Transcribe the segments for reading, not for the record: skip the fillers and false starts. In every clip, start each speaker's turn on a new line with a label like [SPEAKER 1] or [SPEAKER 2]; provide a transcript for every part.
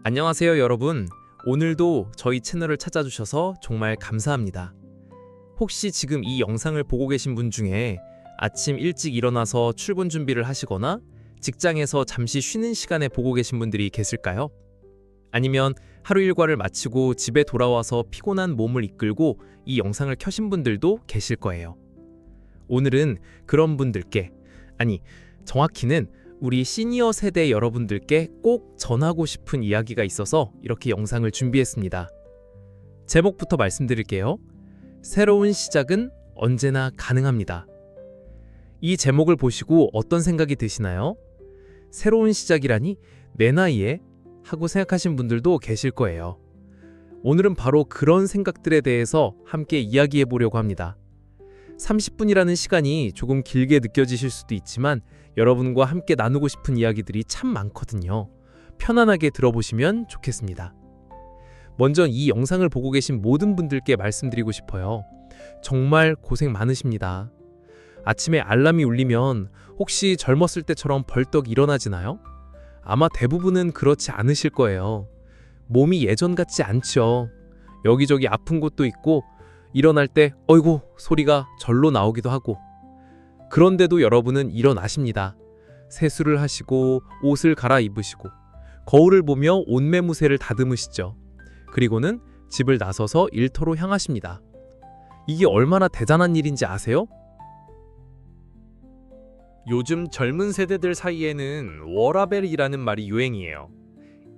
[SPEAKER 1] 안녕하세요, 여러분. 오늘도 저희 채널을 찾아주셔서 정말 감사합니다. 혹시 지금 이 영상을 보고 계신 분 중에 아침 일찍 일어나서 출근 준비를 하시거나 직장에서 잠시 쉬는 시간에 보고 계신 분들이 계실까요? 아니면 하루 일과를 마치고 집에 돌아와서 피곤한 몸을 이끌고 이 영상을 켜신 분들도 계실 거예요. 오늘은 그런 분들께, 정확히는 우리 시니어 세대 여러분들께 꼭 전하고 싶은 이야기가 있어서 이렇게 영상을 준비했습니다. 제목부터 말씀드릴게요. 새로운 시작은 언제나 가능합니다. 이 제목을 보시고 어떤 생각이 드시나요? 새로운 시작이라니 내 나이에? 하고 생각하신 분들도 계실 거예요. 오늘은 바로 그런 생각들에 대해서 함께 이야기해 보려고 합니다. 30분이라는 시간이 조금 길게 느껴지실 수도 있지만 여러분과 함께 나누고 싶은 이야기들이 참 많거든요. 편안하게 들어보시면 좋겠습니다. 먼저 이 영상을 보고 계신 모든 분들께 말씀드리고 싶어요. 정말 고생 많으십니다. 아침에 알람이 울리면 혹시 젊었을 때처럼 벌떡 일어나지나요? 아마 대부분은 그렇지 않으실 거예요. 몸이 예전 같지 않죠. 여기저기 아픈 곳도 있고 일어날 때 어이구 소리가 절로 나오기도 하고, 그런데도 여러분은 일어나십니다. 세수를 하시고 옷을 갈아입으시고 거울을 보며 옷매무새를 다듬으시죠. 그리고는 집을 나서서 일터로 향하십니다. 이게 얼마나 대단한 일인지 아세요? 요즘 젊은 세대들 사이에는 워라밸이라는 말이 유행이에요.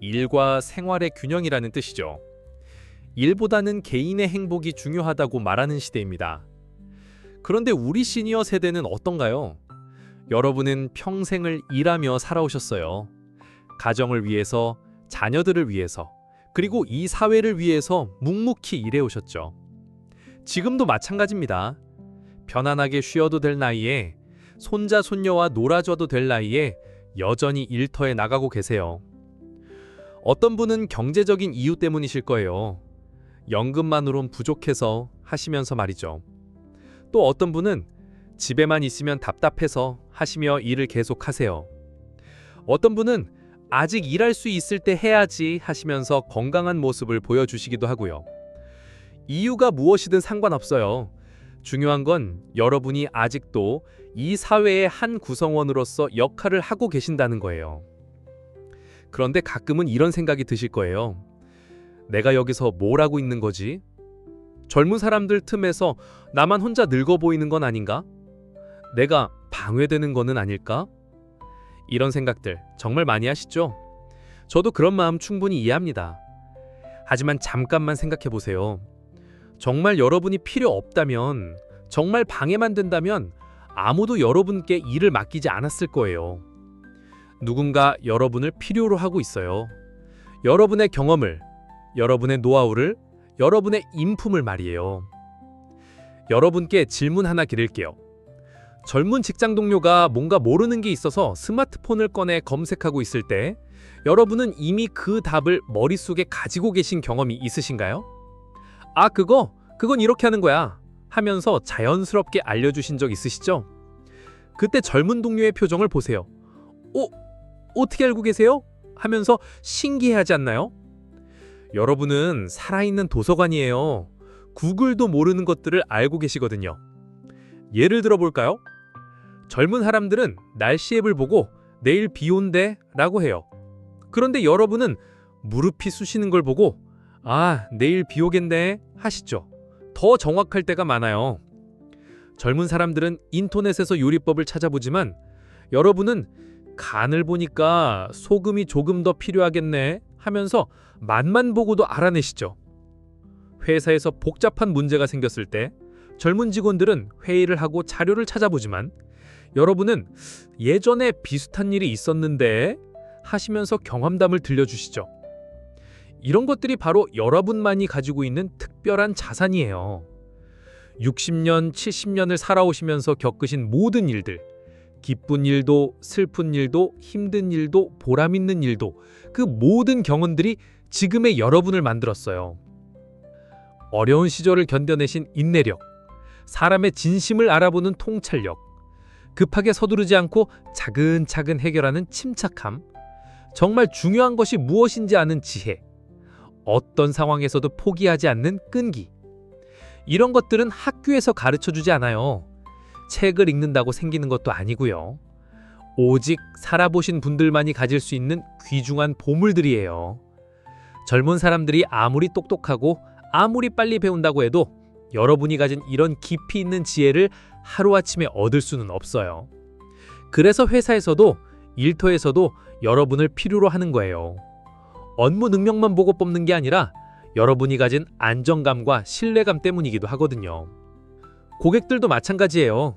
[SPEAKER 1] 일과 생활의 균형이라는 뜻이죠. 일보다는 개인의 행복이 중요하다고 말하는 시대입니다. 그런데 우리 시니어 세대는 어떤가요? 여러분은 평생을 일하며 살아오셨어요. 가정을 위해서, 자녀들을 위해서, 그리고 이 사회를 위해서 묵묵히 일해오셨죠. 지금도 마찬가지입니다. 편안하게 쉬어도 될 나이에, 손자 손녀와 놀아줘도 될 나이에 여전히 일터에 나가고 계세요. 어떤 분은 경제적인 이유 때문이실 거예요. 연금만으론 부족해서 하시면서 말이죠. 또 어떤 분은 집에만 있으면 답답해서 하시며 일을 계속하세요. 어떤 분은 아직 일할 수 있을 때 해야지 하시면서 건강한 모습을 보여주시기도 하고요. 이유가 무엇이든 상관없어요. 중요한 건 여러분이 아직도 이 사회의 한 구성원으로서 역할을 하고 계신다는 거예요. 그런데 가끔은 이런 생각이 드실 거예요. 내가 여기서 뭘 하고 있는 거지? 젊은 사람들 틈에서 나만 혼자 늙어 보이는 건 아닌가? 내가 방해되는 거는 아닐까? 이런 생각들 정말 많이 하시죠? 저도 그런 마음 충분히 이해합니다. 하지만 잠깐만 생각해 보세요. 정말 여러분이 필요 없다면, 정말 방해만 된다면 아무도 여러분께 일을 맡기지 않았을 거예요. 누군가 여러분을 필요로 하고 있어요. 여러분의 경험을, 여러분의 노하우를, 여러분의 인품을 말이에요. 여러분께 질문 하나 드릴게요. 젊은 직장 동료가 뭔가 모르는 게 있어서 스마트폰을 꺼내 검색하고 있을 때 여러분은 이미 그 답을 머릿속에 가지고 계신 경험이 있으신가요? 아, 그건 이렇게 하는 거야 하면서 자연스럽게 알려주신 적 있으시죠? 그때 젊은 동료의 표정을 보세요. 어떻게 알고 계세요? 하면서 신기해하지 않나요? 여러분은 살아있는 도서관이에요. 구글도 모르는 것들을 알고 계시거든요. 예를 들어 볼까요? 젊은 사람들은 날씨 앱을 보고 내일 비 온대 라고 해요. 그런데 여러분은 무릎이 쑤시는 걸 보고 내일 비 오겠네 하시죠. 더 정확할 때가 많아요. 젊은 사람들은 인터넷에서 요리법을 찾아보지만 여러분은 간을 보니까 소금이 조금 더 필요하겠네 하면서 맛만 보고도 알아내시죠. 회사에서 복잡한 문제가 생겼을 때 젊은 직원들은 회의를 하고 자료를 찾아보지만 여러분은 예전에 비슷한 일이 있었는데 하시면서 경험담을 들려주시죠. 이런 것들이 바로 여러분만이 가지고 있는 특별한 자산이에요. 60년, 70년을 살아오시면서 겪으신 모든 일들, 기쁜 일도, 슬픈 일도, 힘든 일도, 보람 있는 일도, 그 모든 경험들이 지금의 여러분을 만들었어요. 어려운 시절을 견뎌내신 인내력, 사람의 진심을 알아보는 통찰력, 급하게 서두르지 않고 차근차근 해결하는 침착함, 정말 중요한 것이 무엇인지 아는 지혜, 어떤 상황에서도 포기하지 않는 끈기. 이런 것들은 학교에서 가르쳐주지 않아요. 책을 읽는다고 생기는 것도 아니고요. 오직 살아보신 분들만이 가질 수 있는 귀중한 보물들이에요. 젊은 사람들이 아무리 똑똑하고 아무리 빨리 배운다고 해도 여러분이 가진 이런 깊이 있는 지혜를 하루아침에 얻을 수는 없어요. 그래서 회사에서도 일터에서도 여러분을 필요로 하는 거예요. 업무 능력만 보고 뽑는 게 아니라 여러분이 가진 안정감과 신뢰감 때문이기도 하거든요. 고객들도 마찬가지예요.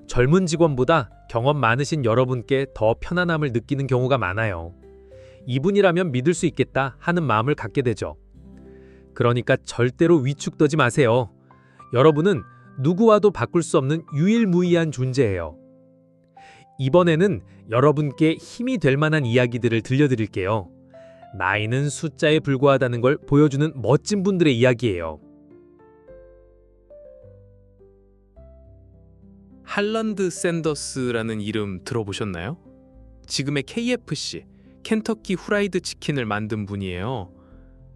[SPEAKER 1] 젊은 직원보다 경험 많으신 여러분께 더 편안함을 느끼는 경우가 많아요. 이분이라면 믿을 수 있겠다 하는 마음을 갖게 되죠. 그러니까 절대로 위축되지 마세요. 여러분은 누구와도 바꿀 수 없는 유일무이한 존재예요. 이번에는 여러분께 힘이 될 만한 이야기들을 들려드릴게요. 나이는 숫자에 불과하다는 걸 보여주는 멋진 분들의 이야기예요.
[SPEAKER 2] 할런드 샌더스라는 이름 들어보셨나요? 지금의 KFC, 켄터키 후라이드 치킨을 만든 분이에요.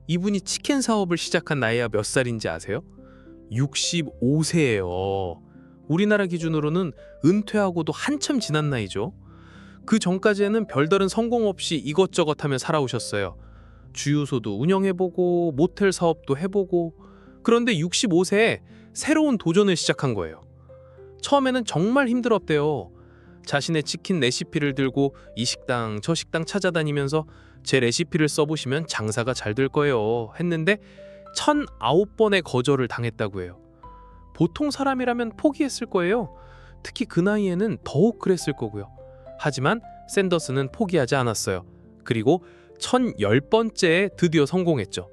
[SPEAKER 2] 이분이 치킨 사업을 시작한 나이가 몇 살인지 아세요? 65세예요. 우리나라 기준으로는 은퇴하고도 한참 지난 나이죠. 그 전까지에는 별다른 성공 없이 이것저것 하며 살아오셨어요. 주유소도 운영해보고 모텔 사업도 해보고, 그런데 65세에 새로운 도전을 시작한 거예요. 처음에는 정말 힘들었대요. 자신의 치킨 레시피를 들고 이 식당 저 식당 찾아다니면서 제 레시피를 써보시면 장사가 잘 될 거예요 했는데 1009번의 거절을 당했다고 해요. 보통 사람이라면 포기했을 거예요. 특히 그 나이에는 더욱 그랬을 거고요. 하지만 샌더스는 포기하지 않았어요. 그리고 1010번째에 드디어 성공했죠.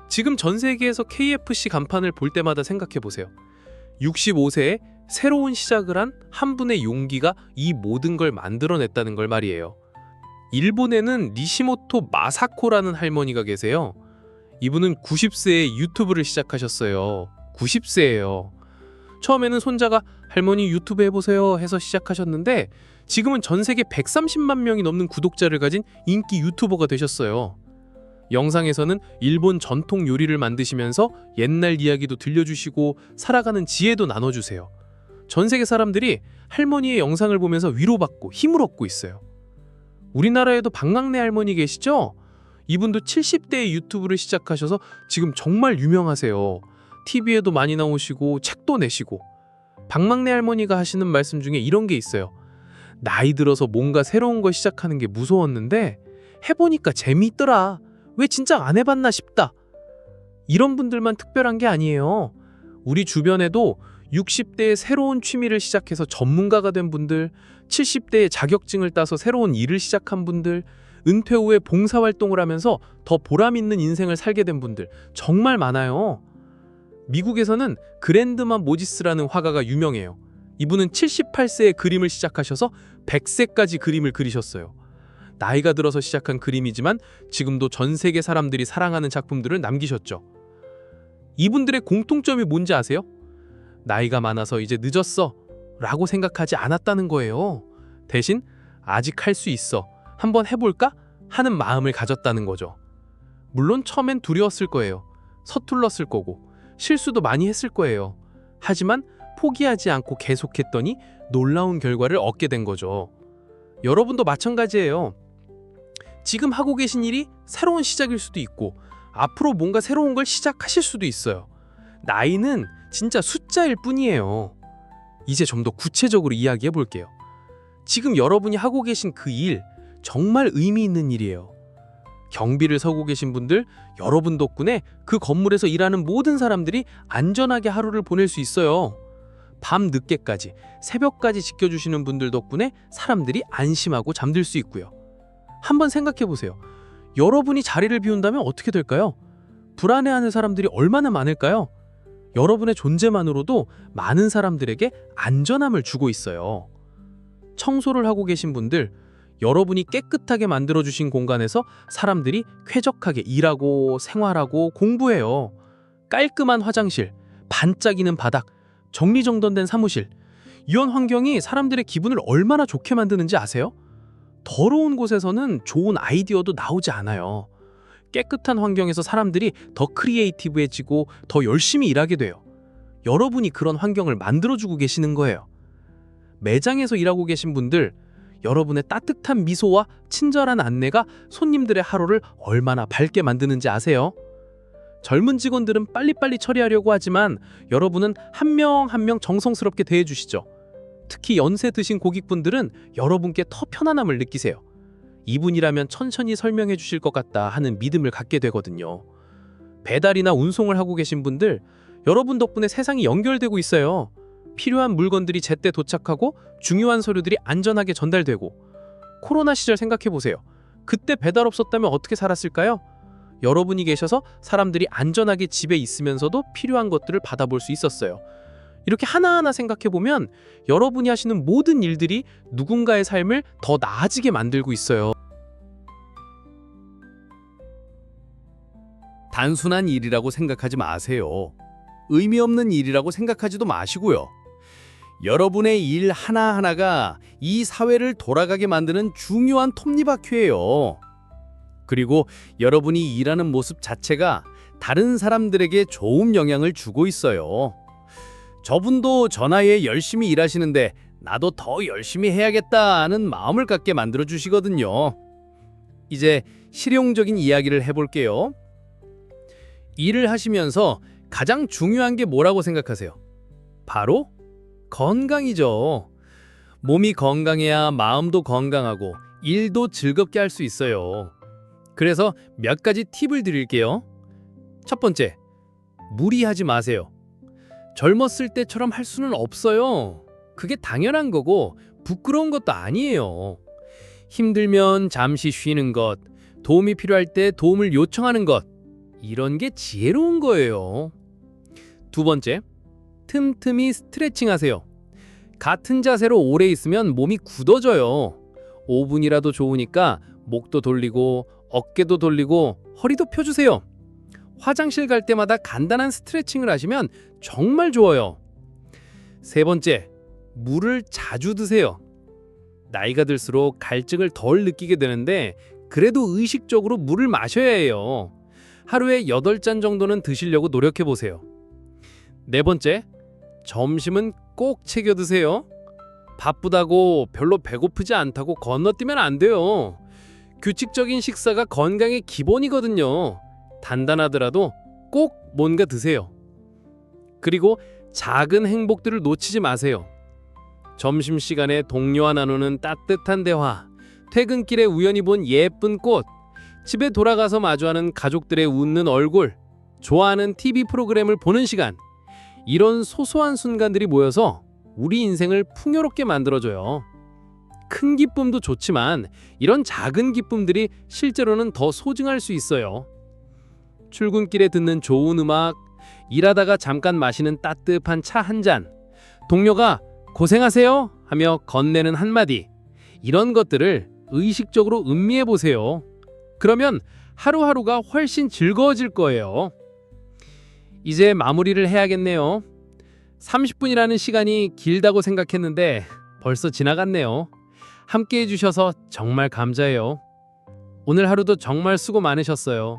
[SPEAKER 2] 지금 전 세계에서 KFC 간판을 볼 때마다 생각해 보세요. 65세에 새로운 시작을 한 한 분의 용기가 이 모든 걸 만들어냈다는 걸 말이에요. 일본에는 니시모토 마사코라는 할머니가 계세요. 이분은 90세에 유튜브를 시작하셨어요. 90세예요. 처음에는 손자가 할머니 유튜브 해보세요 해서 시작하셨는데 지금은 전 세계 130만 명이 넘는 구독자를 가진 인기 유튜버가 되셨어요. 영상에서는 일본 전통 요리를 만드시면서 옛날 이야기도 들려주시고 살아가는 지혜도 나눠주세요. 전 세계 사람들이 할머니의 영상을 보면서 위로받고 힘을 얻고 있어요. 우리나라에도 박낙래 할머니 계시죠? 이분도 70대에 유튜브를 시작하셔서 지금 정말 유명하세요. TV에도 많이 나오시고 책도 내시고. 박낙래 할머니가 하시는 말씀 중에 이런 게 있어요. 나이 들어서 뭔가 새로운 걸 시작하는 게 무서웠는데 해보니까 재미있더라. 왜 진짜 안 해봤나 싶다. 이런 분들만 특별한 게 아니에요. 우리 주변에도 60대에 새로운 취미를 시작해서 전문가가 된 분들, 70대에 자격증을 따서 새로운 일을 시작한 분들, 은퇴 후에 봉사활동을 하면서 더 보람 있는 인생을 살게 된 분들 정말 많아요. 미국에서는 그랜드만 모지스라는 화가가 유명해요. 이분은 78세에 그림을 시작하셔서 100세까지 그림을 그리셨어요. 나이가 들어서 시작한 그림이지만 지금도 전 세계 사람들이 사랑하는 작품들을 남기셨죠. 이분들의 공통점이 뭔지 아세요? 나이가 많아서 이제 늦었어 라고 생각하지 않았다는 거예요. 대신 아직 할 수 있어, 한번 해볼까? 하는 마음을 가졌다는 거죠. 물론 처음엔 두려웠을 거예요. 서툴렀을 거고 실수도 많이 했을 거예요. 하지만 포기하지 않고 계속했더니 놀라운 결과를 얻게 된 거죠. 여러분도 마찬가지예요. 지금 하고 계신 일이 새로운 시작일 수도 있고 앞으로 뭔가 새로운 걸 시작하실 수도 있어요. 나이는 진짜 숫자일 뿐이에요. 이제 좀 더 구체적으로 이야기해 볼게요. 지금 여러분이 하고 계신 그 일 정말 의미 있는 일이에요. 경비를 서고 계신 분들, 여러분 덕분에 그 건물에서 일하는 모든 사람들이 안전하게 하루를 보낼 수 있어요. 밤 늦게까지, 새벽까지 지켜주시는 분들 덕분에 사람들이 안심하고 잠들 수 있고요. 한번 생각해 보세요. 여러분이 자리를 비운다면 어떻게 될까요? 불안해하는 사람들이 얼마나 많을까요? 여러분의 존재만으로도 많은 사람들에게 안전함을 주고 있어요. 청소를 하고 계신 분들, 여러분이 깨끗하게 만들어주신 공간에서 사람들이 쾌적하게 일하고 생활하고 공부해요. 깔끔한 화장실, 반짝이는 바닥, 정리정돈된 사무실, 이런 환경이 사람들의 기분을 얼마나 좋게 만드는지 아세요? 더러운 곳에서는 좋은 아이디어도 나오지 않아요. 깨끗한 환경에서 사람들이 더 크리에이티브해지고 더 열심히 일하게 돼요. 여러분이 그런 환경을 만들어주고 계시는 거예요. 매장에서 일하고 계신 분들, 여러분의 따뜻한 미소와 친절한 안내가 손님들의 하루를 얼마나 밝게 만드는지 아세요? 젊은 직원들은 빨리빨리 처리하려고 하지만 여러분은 한 명 한 명 정성스럽게 대해주시죠. 특히 연세 드신 고객분들은 여러분께 더 편안함을 느끼세요. 이분이라면 천천히 설명해 주실 것 같다 하는 믿음을 갖게 되거든요. 배달이나 운송을 하고 계신 분들, 여러분 덕분에 세상이 연결되고 있어요. 필요한 물건들이 제때 도착하고 중요한 서류들이 안전하게 전달되고. 코로나 시절 생각해 보세요. 그때 배달 없었다면 어떻게 살았을까요? 여러분이 계셔서 사람들이 안전하게 집에 있으면서도 필요한 것들을 받아볼 수 있었어요. 이렇게 하나하나 생각해 보면 여러분이 하시는 모든 일들이 누군가의 삶을 더 나아지게 만들고 있어요.
[SPEAKER 3] 단순한 일이라고 생각하지 마세요. 의미 없는 일이라고 생각하지도 마시고요. 여러분의 일 하나하나가 이 사회를 돌아가게 만드는 중요한 톱니바퀴예요. 그리고 여러분이 일하는 모습 자체가 다른 사람들에게 좋은 영향을 주고 있어요. 저분도 저 나이에 열심히 일하시는데 나도 더 열심히 해야겠다 하는 마음을 갖게 만들어 주시거든요. 이제 실용적인 이야기를 해볼게요. 일을 하시면서 가장 중요한 게 뭐라고 생각하세요? 바로 건강이죠. 몸이 건강해야 마음도 건강하고 일도 즐겁게 할 수 있어요. 그래서 몇 가지 팁을 드릴게요. 첫 번째, 무리하지 마세요. 젊었을 때처럼 할 수는 없어요. 그게 당연한 거고 부끄러운 것도 아니에요. 힘들면 잠시 쉬는 것, 도움이 필요할 때 도움을 요청하는 것, 이런 게 지혜로운 거예요. 두 번째, 틈틈이 스트레칭 하세요. 같은 자세로 오래 있으면 몸이 굳어져요. 5분이라도 좋으니까 목도 돌리고 어깨도 돌리고 허리도 펴주세요. 화장실 갈 때마다 간단한 스트레칭을 하시면 정말 좋아요. 세 번째, 물을 자주 드세요. 나이가 들수록 갈증을 덜 느끼게 되는데 그래도 의식적으로 물을 마셔야 해요. 하루에 8잔 정도는 드시려고 노력해 보세요. 네 번째, 점심은 꼭 챙겨 드세요. 바쁘다고 별로 배고프지 않다고 건너뛰면 안 돼요. 규칙적인 식사가 건강의 기본이거든요. 단단하더라도 꼭 뭔가 드세요. 그리고 작은 행복들을 놓치지 마세요. 점심시간에 동료와 나누는 따뜻한 대화, 퇴근길에 우연히 본 예쁜 꽃, 집에 돌아가서 마주하는 가족들의 웃는 얼굴, 좋아하는 TV 프로그램을 보는 시간, 이런 소소한 순간들이 모여서 우리 인생을 풍요롭게 만들어줘요. 큰 기쁨도 좋지만 이런 작은 기쁨들이 실제로는 더 소중할 수 있어요. 출근길에 듣는 좋은 음악, 일하다가 잠깐 마시는 따뜻한 차 한 잔, 동료가 고생하세요 하며 건네는 한마디, 이런 것들을 의식적으로 음미해 보세요. 그러면 하루하루가 훨씬 즐거워질 거예요. 이제 마무리를 해야겠네요. 30분이라는 시간이 길다고 생각했는데 벌써 지나갔네요. 함께 해주셔서 정말 감사해요. 오늘 하루도 정말 수고 많으셨어요.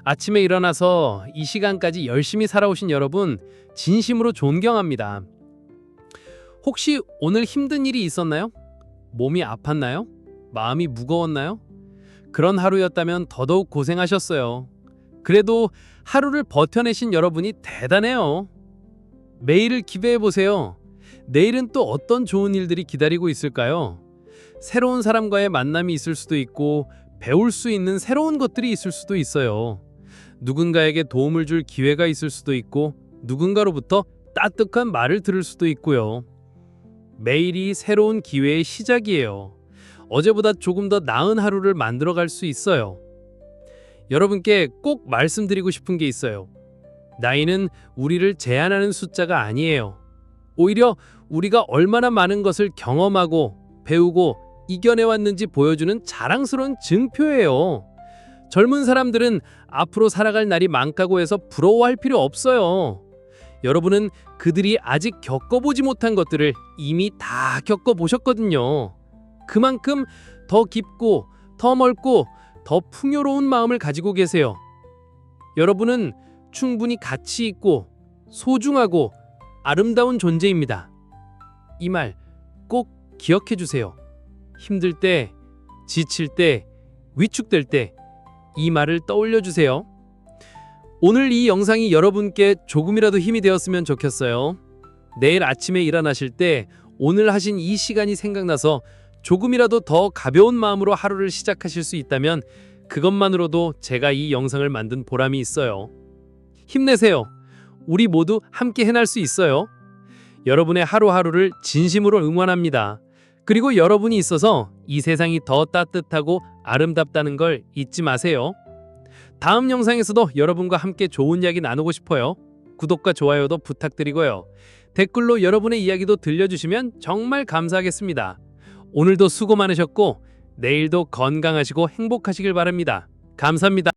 [SPEAKER 3] 아침에 일어나서 이 시간까지 열심히 살아오신 여러분 진심으로 존경합니다. 혹시 오늘 힘든 일이 있었나요? 몸이 아팠나요? 마음이 무거웠나요? 그런 하루였다면 더더욱 고생하셨어요. 그래도 하루를 버텨내신 여러분이 대단해요. 매일을 기대해보세요. 내일은 또 어떤 좋은 일들이 기다리고 있을까요? 새로운 사람과의 만남이 있을 수도 있고 배울 수 있는 새로운 것들이 있을 수도 있어요. 누군가에게 도움을 줄 기회가 있을 수도 있고 누군가로부터 따뜻한 말을 들을 수도 있고요. 매일이 새로운 기회의 시작이에요. 어제보다 조금 더 나은 하루를 만들어갈 수 있어요. 여러분께 꼭 말씀드리고 싶은 게 있어요. 나이는 우리를 제한하는 숫자가 아니에요. 오히려 우리가 얼마나 많은 것을 경험하고 배우고 이겨내왔는지 보여주는 자랑스러운 증표예요. 젊은 사람들은 앞으로 살아갈 날이 많다고 해서 부러워할 필요 없어요. 여러분은 그들이 아직 겪어보지 못한 것들을 이미 다 겪어보셨거든요. 그만큼
[SPEAKER 2] 더 깊고 더 멀고 더 풍요로운 마음을 가지고 계세요. 여러분은 충분히 가치 있고 소중하고 아름다운 존재입니다. 이 말 꼭 기억해 주세요. 힘들 때, 지칠 때, 위축될 때 이 말을 떠올려 주세요. 오늘 이 영상이 여러분께 조금이라도 힘이 되었으면 좋겠어요. 내일 아침에 일어나실 때 오늘 하신 이 시간이 생각나서 조금이라도 더 가벼운 마음으로 하루를 시작하실 수 있다면 그것만으로도 제가 이 영상을 만든 보람이 있어요. 힘내세요. 우리 모두 함께 해낼 수 있어요. 여러분의 하루하루를 진심으로 응원합니다. 그리고 여러분이 있어서 이 세상이 더 따뜻하고 아름답다는 걸 잊지 마세요. 다음 영상에서도 여러분과 함께 좋은 이야기 나누고 싶어요. 구독과 좋아요도 부탁드리고요. 댓글로 여러분의 이야기도 들려주시면 정말 감사하겠습니다. 오늘도 수고 많으셨고 내일도 건강하시고 행복하시길 바랍니다. 감사합니다.